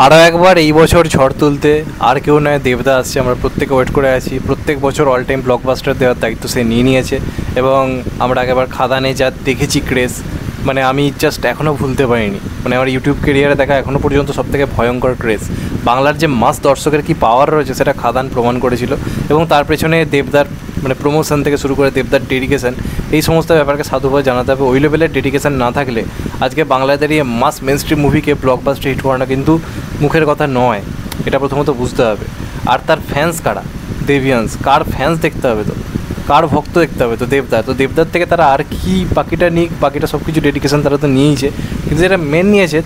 আরও একবার এই বছর ঝড় তুলতে আর কেউ নয়, দেবদা আসছে। আমরা প্রত্যেকে ওয়েট করে আছি। প্রত্যেক বছর অল টাইম ব্লকবাস্টার দেওয়ার দায়িত্ব সে নিয়ে নিয়েছে এবং আমরা আগেবার খাদানে যা দেখেছি ক্রেজ, মানে আমি জাস্ট এখনও ভুলতে পারিনি। মানে আমার ইউটিউব কেরিয়ারে দেখা এখনও পর্যন্ত সবথেকে ভয়ঙ্কর ক্রেজ। বাংলার যে মাস দর্শকের কী পাওয়ার রয়েছে সেটা খাদান প্রমাণ করেছিল এবং তার পেছনে দেবদার মানে প্রমোশন থেকে শুরু করে দেবদার ডেডিকেশন, এই সমস্ত ব্যাপারকে সাধুবাদ জানাতে হবে। ওই লেভেলের ডেডিকেশন না থাকলে আজকে বাংলায় দাঁড়িয়ে মাস মেনস্ট্রিম মুভিকে ব্লকবাস্টার হিট করানো কিন্তু মুখের কথা নয়, এটা প্রথমত বুঝতে হবে। আর তার ফ্যান্স কারা? দেবিয়ান্স। কার ফ্যান্স দেখতে হবে তো, কার ভক্ত দেখতে হবে তো দেবদার। তো দেবদার থেকে তারা আর কি বাকিটা নিক, বাকিটা সব কিছু ডেডিকেশন তারা তো নিয়েইছে, কিন্তু যেটা মেন নিয়েছে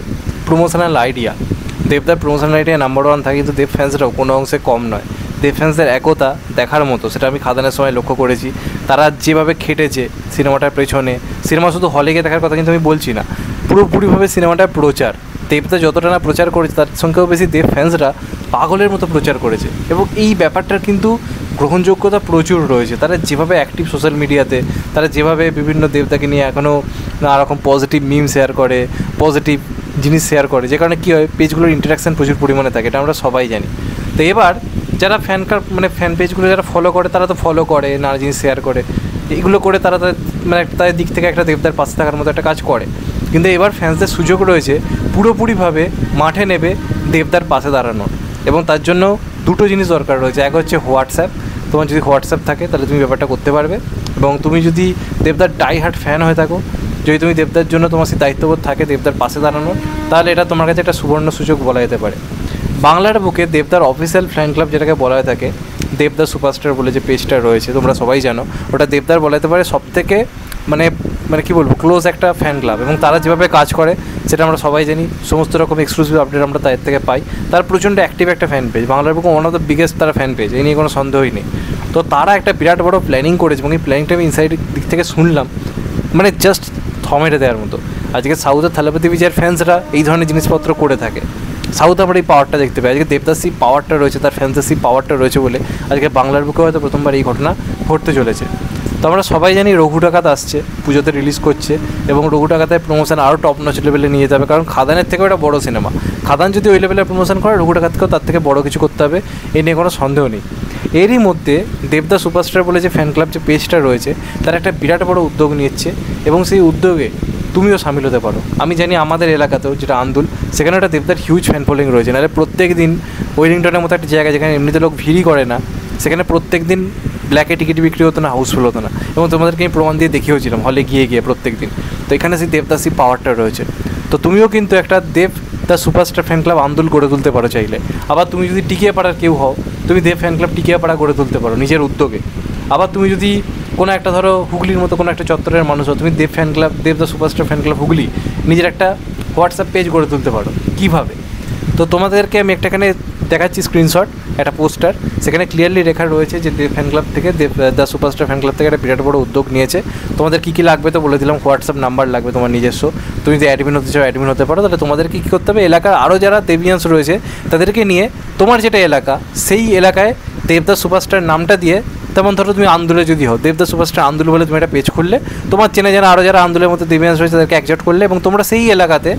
প্রমোশনাল আইডিয়া। দেবদার প্রমোশনাল আইডিয়া নাম্বার ওয়ান থাকে, কিন্তু দেব ফ্যান্সরাও কোনো অংশে কম নয়। দেব ফ্যান্সদের একতা দেখার মতো, সেটা আমি খাদানের সময় লক্ষ্য করেছি। তারা যেভাবে খেটেছে সিনেমাটার পেছনে, সিনেমা শুধু হলে গিয়ে দেখার কথা কিন্তু আমি বলছি না, পুরোপুরিভাবে সিনেমাটার প্রচার। দেবদা যতটা না প্রচার করেছে তার সংখ্যাও বেশি দেব ফ্যান্সরা পাগলের মতো প্রচার করেছে এবং এই ব্যাপারটার কিন্তু গ্রহণযোগ্যতা প্রচুর রয়েছে। তারা যেভাবে অ্যাক্টিভ সোশ্যাল মিডিয়াতে, তারা যেভাবে বিভিন্ন দেবতাকে নিয়ে এখনও নানারকম পজিটিভ মিম শেয়ার করে, পজিটিভ জিনিস শেয়ার করে, যে কারণে কী হয়, পেজগুলোর ইন্টারাকশান প্রচুর পরিমাণে থাকে, এটা আমরা সবাই জানি। তো এবার যারা ফ্যান পেজগুলো যারা ফলো করে, তারা তো ফলো করে, নানা জিনিস শেয়ার করে, এইগুলো করে তারা মানে তাদের দিক থেকে একটা দেবদার পাশে থাকার মতো একটা কাজ করে। কিন্তু এবার ফ্যান্সদের সুযোগ রয়েছে পুরোপুরিভাবে মাঠে নেবে দেবদার পাশে দাঁড়ানোর, এবং তার জন্য দুটো জিনিস দরকার রয়েছে। এক হচ্ছে হোয়াটসঅ্যাপ। তোমার যদি হোয়াটসঅ্যাপ থাকে তাহলে তুমি ব্যাপারটা করতে পারবে, এবং তুমি যদি দেবদার ডাই হার্ট ফ্যান হয়ে থাকো, যদি তুমি দেবদার জন্য তোমার সেই দায়িত্ববোধ থাকে দেবদার পাশে দাঁড়ানোর, তাহলে এটা তোমার কাছে একটা সুবর্ণ সুযোগ বলা যেতে পারে। বাংলার বুকে দেবদার অফিসিয়াল ফ্যান ক্লাব যেটাকে বলা হয়ে থাকে, দেবদার সুপারস্টার বলে যে পেজটা রয়েছে তোমরা সবাই জানো, ওটা দেবদার বলা যেতে পারে সবথেকে মানে মানে কী বলবো, ক্লোজ একটা ফ্যান ক্লাব। এবং তারা যেভাবে কাজ করে সেটা আমরা সবাই জানি, সমস্ত রকম এক্সক্লুসিভ আপডেট আমরা তাদের থেকে পাই। তার প্রচণ্ড অ্যাক্টিভ একটা ফ্যান পেজ, বাংলার বুকে ওয়ান অফ দ্য বিগেস্ট তারা ফ্যান পেজ, এই নিয়ে কোনো সন্দেহই নেই। তো তারা একটা বিরাট বড় প্ল্যানিং করেছে এবং এই প্ল্যানিংটা আমি ইনসাইড দিক থেকে শুনলাম, মানে জাস্ট থমেটে দেওয়ার মতো। আজকে সাউথের থালাপতি বিজয়ের ফ্যান্সরা এই ধরনের জিনিসপত্র করে থাকে। সাউথ আমরা এই পাওয়ারটা দেখতে পাই, আজকে দেবদাস সেই পাওয়ারটা রয়েছে, তার ফ্যান্সের সেই পাওয়ারটা রয়েছে বলে আজকে বাংলার বুকে হয়তো প্রথমবার এই ঘটনা ঘটতে চলেছে। তো আমরা সবাই জানি রঘু ডাকাত আসছে, পুজোতে রিলিজ করছে এবং রঘু ডাকাতের প্রমোশন আরও টপ নচ লেভেলে নিয়ে যাবে, কারণ খাদানের থেকেও একটা বড় সিনেমা। খাদান যদি ওই লেভেলের প্রমোশন করে, রঘু ডাকাতকেও তার থেকে বড় কিছু করতে হবে, এ নিয়ে কোনো সন্দেহ নেই। এরই মধ্যে দেবদা সুপারস্টার বলে যে ফ্যান ক্লাব যে পেজটা রয়েছে, তারা একটা বিরাট বড় উদ্যোগ নিচ্ছে এবং সেই উদ্যোগে তুমিও সামিল হতে পারো। আমি জানি আমাদের এলাকাতেও যেটা আন্দুল, সেখানে একটা দেবদার হিউজ ফ্যান ফলোয়িং রয়েছে। নাহলে প্রত্যেক দিন ওয়েলিংটনের মতো একটা জায়গা যেখানে এমনিতে লোক ভিড়ই করে না, সেখানে প্রত্যেক দিন ব্ল্যাকে টিকিট বিক্রি হতো না, হাউসফুল হতো না, এবং তোমাদেরকে আমি প্রমাণ দিয়ে দেখিয়েছিলাম হলে গিয়ে প্রত্যেক দিন। তো এখানে সেই দেবদাসী পাওয়ারটা রয়েছে। তো তুমিও কিন্তু একটা দেব দ্য সুপারস্টার ফ্যান ক্লাব আন্দোলন গড়ে তুলতে পারো চাইলে। আবার তুমি যদি টিকিয়ে পাড়ার কেউ হও, তুমি দেব ফ্যান ক্লাব টিকিয়ে পাড়া গড়ে তুলতে পারো নিজের উদ্যোগে। আবার তুমি যদি কোনো একটা ধরো হুগলির মতো কোনো একটা চত্বরের মানুষ হও, তুমি Dev fan club, Dev the superstar fan club Hooghly নিজের একটা হোয়াটসঅ্যাপ পেজ গড়ে তুলতে পারো। কীভাবে? তো তোমাদেরকে আমি একটাখানে দেখাচ্ছি স্ক্রিনশট, একটা পোস্টার, সেখানে ক্লিয়ারলি লেখা রয়েছে যে দেব ফ্যান ক্লাব থেকে, দেব দ্য সুপারস্টার ফ্যান ক্লাব থেকে একটা বিরাট বড় উদ্যোগ নিয়েছে। তোমাদের কী কী লাগবে তো বলে দিলাম, হোয়াটসঅ্যাপ নাম্বার লাগবে তোমার নিজস্ব, তুমি যদি অ্যাডমিন হতে চাও অ্যাডমিন হতে পারো। তাহলে তোমাদেরকে কী করতে হবে, এলাকার আরও যারা দেবিয়ান্স রয়েছে তাদেরকে নিয়ে তোমার যেটা এলাকা, সেই এলাকায় দেবদাস সুপারস্টার নামটা দিয়ে, তেমন ধরো তুমি আন্দুলে যদি হও, দেবদাস সুপারস্টার আন্দুল বলে তুমি একটা পেজ খুললে, তোমার চেনে জানা আরও যারা আন্দুলের মতো দেবিয়ান্স রয়েছে তাদেরকে একজোট করলে এবং তোমরা সেই এলাকাতে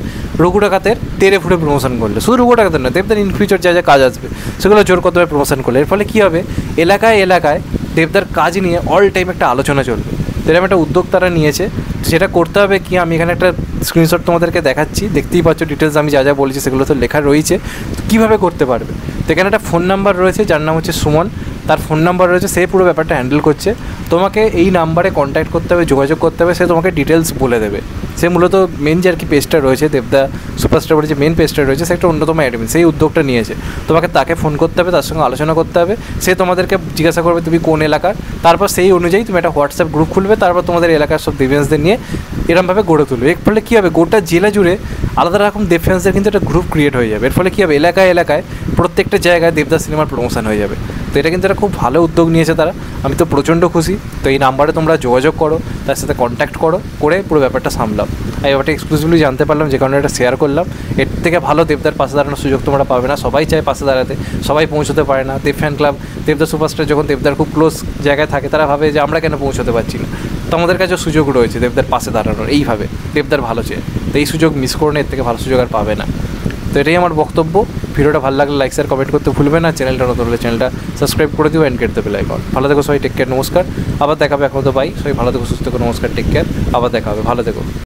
রঘু ডাকাতের তেরে ফুটে প্রমোশন করলে। শুধু রঘু ডাকাতের নয়, দেবদার ইন ফিউচার যা যা কাজ আসবে সেগুলো জোর কদমে প্রমোশন করলে। এর ফলে কী হবে, এলাকায় এলাকায় দেবদার কাজ নিয়ে অল টাইম একটা আলোচনা চলবে। তো এরকম একটা উদ্যোগ তারা নিয়েছে। সেটা করতে হবে কি, আমি এখানে একটা স্ক্রিনশট তোমাদেরকে দেখাচ্ছি, দেখতেই পাচ্ছ ডিটেলস আমি যা যা বলেছি সেগুলো তো লেখা রয়েছে। কীভাবে করতে পারবে, তো এখানে একটা ফোন নাম্বার রয়েছে যার নাম হচ্ছে সুমন, তার ফোন নাম্বার রয়েছে, সে পুরো ব্যাপারটা হ্যান্ডেল করছে। তোমাকে এই নাম্বারে কন্ট্যাক্ট করতে হবে, যোগাযোগ করতে হবে, সে তোমাকে ডিটেলস বলে দেবে। সে মূলত মেন যে আর কি পেজটা রয়েছে, দেবদা সুপারস্টার বলে যে মেন পেজটা রয়েছে, সে একটা অন্যতম অ্যাডমিন, সেই উদ্যোগটা নিয়েছে। তোমাকে তাকে ফোন করতে হবে, তার সঙ্গে আলোচনা করতে হবে, সে তোমাদেরকে জিজ্ঞাসা করবে তুমি কোন এলাকার, তারপর সেই অনুযায়ী তুমি একটা হোয়াটসঅ্যাপ গ্রুপ খুলবে, তারপর তোমাদের এলাকার সব দেবিয়ান্সদের নিয়ে এরমভাবে গড়ে তুলবে। এর ফলে কী হবে, গোটা জেলা জুড়ে আলাদা রকম দেবফ্যান্সদের কিন্তু একটা গ্রুপ ক্রিয়েট হয়ে যাবে। এর ফলে কী হবে, এলাকায় এলাকায় প্রত্যেকটা জায়গায় দেবদাস সিনেমার প্রমোশন হয়ে যাবে। তো এটা কিন্তু একটা খুব ভালো উদ্যোগ নিয়েছে তারা, আমি তো প্রচণ্ড খুশি। তো এই নাম্বারে তোমরা যোগাযোগ করো, তার সাথে কন্ট্যাক্ট করে পুরো ব্যাপারটা সামলাও। এই ব্যাপারটা এক্সক্লুসিভলি জানতে পারলাম, যে কারণে এটা শেয়ার করলাম। এর থেকে ভালো দেবদার পাশে দাঁড়ানোর সুযোগ তোমরা পাবে না। সবাই চায় পাশে দাঁড়াতে, সবাই পৌঁছতে পারে না। দেব ফ্যান ক্লাব, দেবদার সুপারস্টার যখন দেবদার খুব ক্লোজ জায়গায় থাকে, তারা ভাবে যে আমরা কেন পৌঁছতে পারছি না। তো আমাদের কাছে সুযোগ রয়েছে দেবদার পাশে দাঁড়ানোর, এইভাবে দেবদার ভালো চেয়ে। তো এই সুযোগ মিস করো না, এর থেকে ভালো সুযোগ আর পাবে না। তো এটাই আমার বক্তব্য। ভিডিওটা ভালো লাগলে লাইক শেয়ার কমেন্ট করতে ভুলবেন না, চ্যানেলটা নতুন হলে চ্যানেলটা সাবস্ক্রাইব করে দিও and get the bell icon. ভালো থেকো সবাই, টেক কেয়ার, নমস্কার, আবার দেখা হবে। এখন তো বাই, সবাই ভালো থেকো, সুস্থ থেকো, নমস্কার, টেক কেয়ার, আবার দেখা হবে, ভালো থেকো।